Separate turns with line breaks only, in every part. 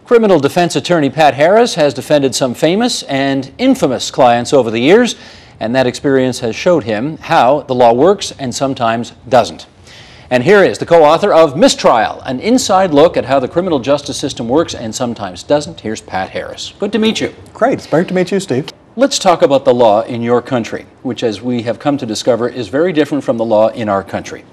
Criminal defense attorney Pat Harris has defended some famous and infamous clients over the years, and that experience has showed him how the law works and sometimes doesn't. And here is the co-author of Mistrial, an inside look at how the criminal justice system works and sometimes doesn't. Here's Pat Harris. Good to meet you.
Great. It's great to meet you, Steve.
Let's talk about the law in your country, which, as we have come to discover, is very different from the law in our country.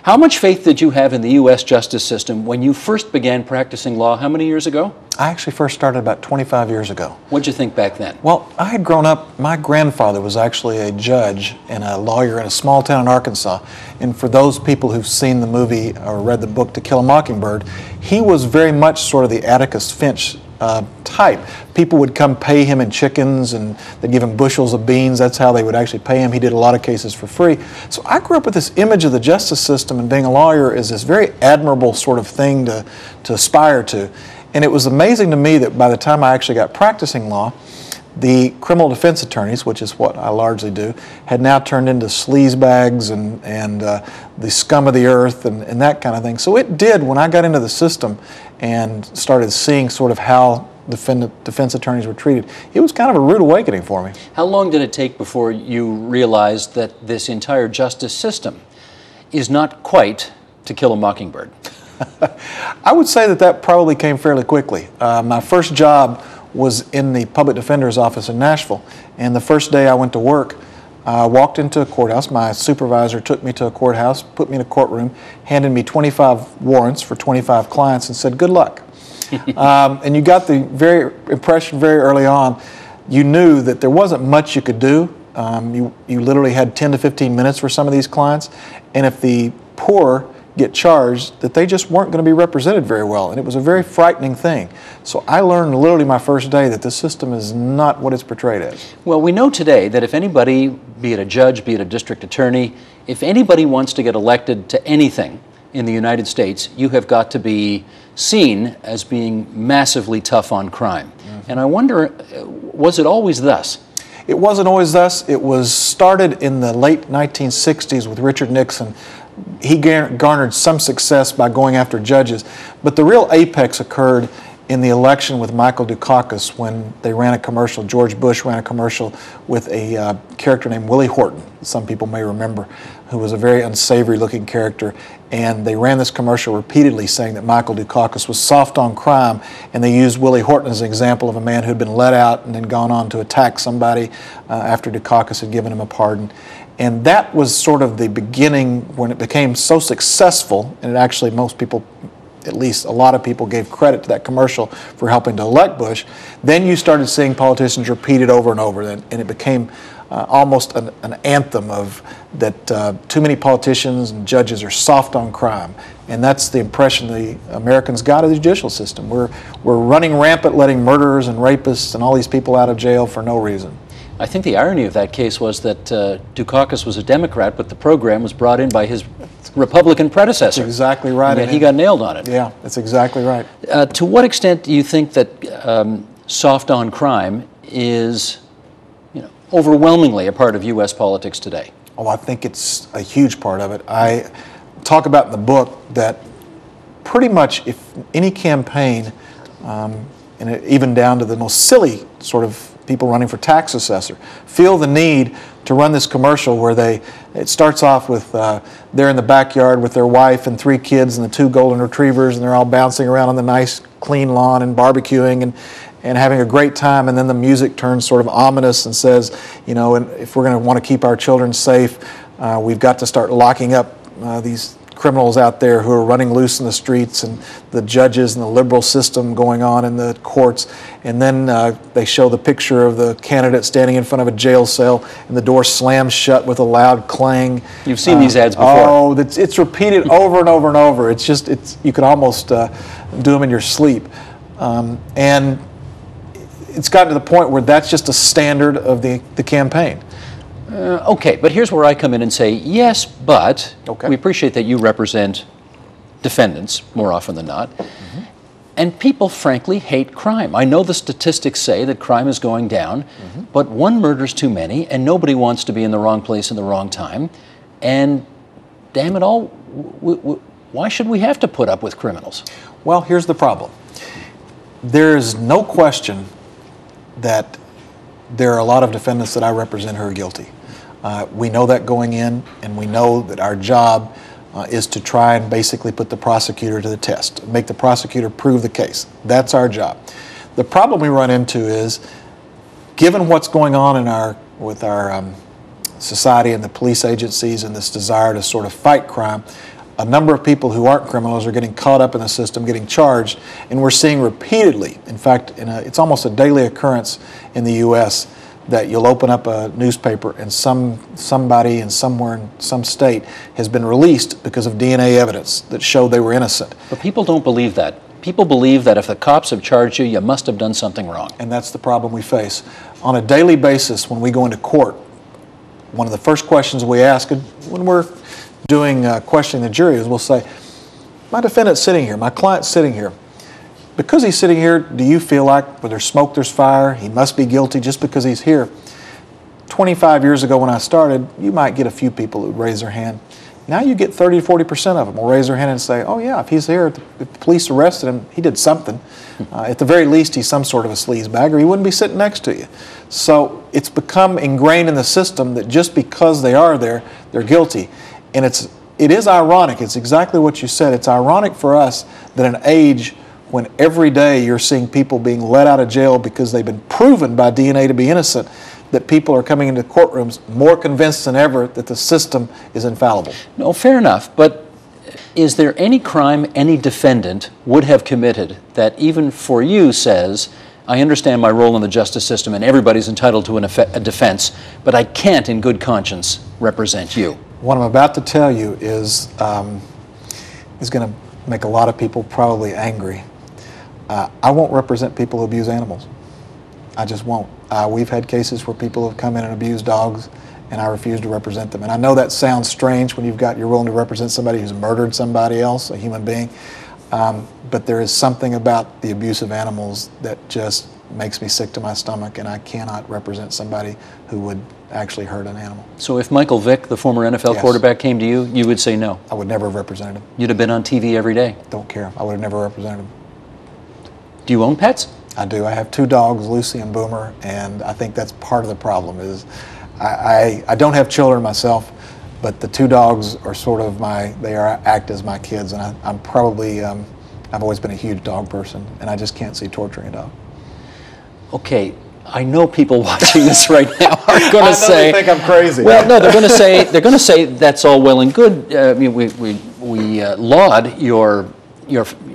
How much faith did you have in the U.S. justice system when you first began practicing law? How many years ago?
I actually first started about 25 years ago.
What did you think back then?
Well, I had grown up, my grandfather was actually a judge and a lawyer in a small town in Arkansas. And for those people who've seen the movie or read the book To Kill a Mockingbird, he was very much sort of the Atticus Finch type. People would come pay him in chickens and they'd give him bushels of beans. That's how they would actually pay him. He did a lot of cases for free. So I grew up with this image of the justice system and being a lawyer is this very admirable sort of thing to aspire to. And it was amazing to me that by the time I actually got practicing law, the criminal defense attorneys, which is what I largely do, had now turned into sleazebags and the scum of the earth and that kind of thing. So it did, when I got into the system and started seeing sort of how defense attorneys were treated, it was kind of a rude awakening for me.
How long did it take before you realized that this entire justice system is not quite To Kill a Mockingbird?
I would say that probably came fairly quickly. My first job was in the public defender's office in Nashville, and the first day I went to work, I walked into a courthouse. My supervisor took me to a courthouse, put me in a courtroom, handed me 25 warrants for 25 clients and said, good luck. And you got the impression very early on, you knew that there wasn't much you could do. You literally had 10 to 15 minutes for some of these clients, and if the poor get charged, that they just weren't going to be represented very well, and it was a very frightening thing. So I learned literally my first day that the system is not what it's portrayed as.
Well, we know today that if anybody, be it a judge, be it a district attorney, if anybody wants to get elected to anything in the United States, you have got to be seen as being massively tough on crime. Mm-hmm. And I wonder, was it always thus?
It wasn't always thus. It was started in the late 1960s with Richard Nixon. He garnered some success by going after judges, but the real apex occurred in the election with Michael Dukakis when they ran a commercial. George Bush ran a commercial with a character named Willie Horton, some people may remember, who was a very unsavory looking character, and they ran this commercial repeatedly saying that Michael Dukakis was soft on crime, and they used Willie Horton as an example of a man who had been let out and then gone on to attack somebody after Dukakis had given him a pardon. And that was sort of the beginning when it became so successful, and it actually most people, at least a lot of people, gave credit to that commercial for helping to elect Bush. Then you started seeing politicians repeat it over and over, and it became almost an anthem of that too many politicians and judges are soft on crime. And that's the impression the Americans got of the judicial system. We're running rampant, letting murderers and rapists and all these people out of jail for no reason.
I think the irony of that case was that Dukakis was a Democrat, but the program was brought in by his Republican predecessor.
That's exactly right.
And he got nailed on it.
Yeah, that's exactly right.
To what extent do you think that soft on crime is, overwhelmingly a part of U.S. politics today?
Oh, I think it's a huge part of it. I talk about in the book that pretty much if any campaign, and even down to the most silly sort of people running for tax assessor, feel the need to run this commercial where it starts off with they're in the backyard with their wife and 3 kids and the 2 golden retrievers, and they're all bouncing around on the nice clean lawn and barbecuing and having a great time, and then the music turns sort of ominous and says, and if we're going to want to keep our children safe, we've got to start locking up these criminals out there who are running loose in the streets, and the judges and the liberal system going on in the courts. And then they show the picture of the candidate standing in front of a jail cell, and the door slams shut with a loud clang.
You've seen these ads before.
Oh, it's repeated over and over and over. You could almost do them in your sleep. And it's gotten to the point where that's just a standard of the campaign.
Okay, but here's where I come in and say, yes, but we appreciate that you represent defendants more often than not, and people frankly hate crime. I know the statistics say that crime is going down, but one murder's too many, and nobody wants to be in the wrong place in the wrong time, and damn it all, why should we have to put up with criminals?
Well, here's the problem. There is no question that there are a lot of defendants that I represent who are guilty. We know that going in, and we know that our job is to try and basically put the prosecutor to the test, make the prosecutor prove the case. That's our job. The problem we run into is, given what's going on in with our society and the police agencies and this desire to sort of fight crime, a number of people who aren't criminals are getting caught up in the system, getting charged, and we're seeing repeatedly, in fact, it's almost a daily occurrence in the U.S., that you'll open up a newspaper and somebody in somewhere in some state has been released because of DNA evidence that showed they were innocent.
But people don't believe that. People believe that if the cops have charged you, you must have done something wrong.
And that's the problem we face. On a daily basis, when we go into court, one of the first questions we ask when we're doing questioning the jury is we'll say, my defendant's sitting here, my client's sitting here. Because he's sitting here, do you feel like where there's smoke, there's fire? He must be guilty just because he's here. 25 years ago when I started, you might get a few people who would raise their hand. Now you get 30 to 40% of them will raise their hand and say, oh yeah, if he's here, if the police arrested him, he did something. At the very least, he's some sort of a sleazebag, or he wouldn't be sitting next to you. So it's become ingrained in the system that just because they are there, they're guilty. And it is ironic. It's exactly what you said. It's ironic for us that in an age when every day you're seeing people being let out of jail because they've been proven by DNA to be innocent, that people are coming into courtrooms more convinced than ever that the system is infallible.
No, fair enough, but is there any crime any defendant would have committed that even for you says, I understand my role in the justice system and everybody's entitled to a defense, but I can't in good conscience represent you?
What I'm about to tell you is going to make a lot of people probably angry. I won't represent people who abuse animals. I just won't. We've had cases where people have come in and abused dogs, and I refuse to represent them. And I know that sounds strange when you're willing to represent somebody who's murdered somebody else, a human being, but there is something about the abuse of animals that just makes me sick to my stomach, and I cannot represent somebody who would actually hurt an animal.
So if Michael Vick, the former NFL quarterback, came to you, you would say no?
I would never have represented him.
You'd have been on TV every day?
Don't care. I would have never represented him.
Do you own pets?
I do. I have 2 dogs, Lucy and Boomer, and I think that's part of the problem is I don't have children myself, but the 2 dogs are sort of act as my kids, and I'm probably, I've always been a huge dog person, and I just can't see torturing a dog.
Okay, I know people watching this right now are going to say,
they think I'm crazy.
Well, no, they're going to say that's all well and good. I mean, we laud your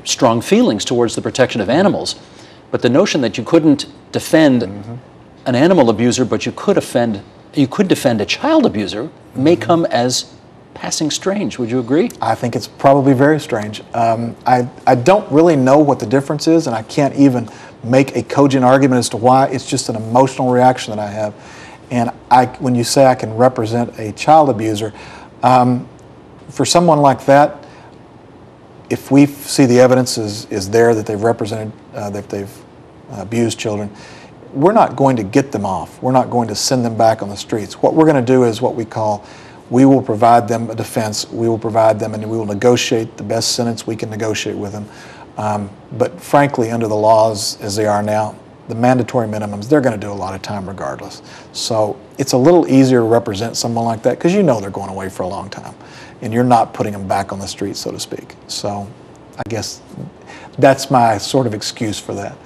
strong feelings towards the protection of animals, but the notion that you couldn't defend an animal abuser, but you could defend a child abuser may come as passing strange. Would you agree?
I think it's probably very strange. I don't really know what the difference is, and I can't even make a cogent argument as to why. It's just an emotional reaction that I have. And when you say I can represent a child abuser, for someone like that, if we see the evidence is there that they've represented, that they've abused children, we're not going to get them off. We're not going to send them back on the streets. What we're going to do is what we call, we will provide them a defense, we will provide them, and we will negotiate the best sentence we can negotiate with them. But frankly, under the laws as they are now, the mandatory minimums, they're going to do a lot of time regardless. So it's a little easier to represent someone like that because you know they're going away for a long time, and you're not putting them back on the street, so to speak. So I guess that's my sort of excuse for that.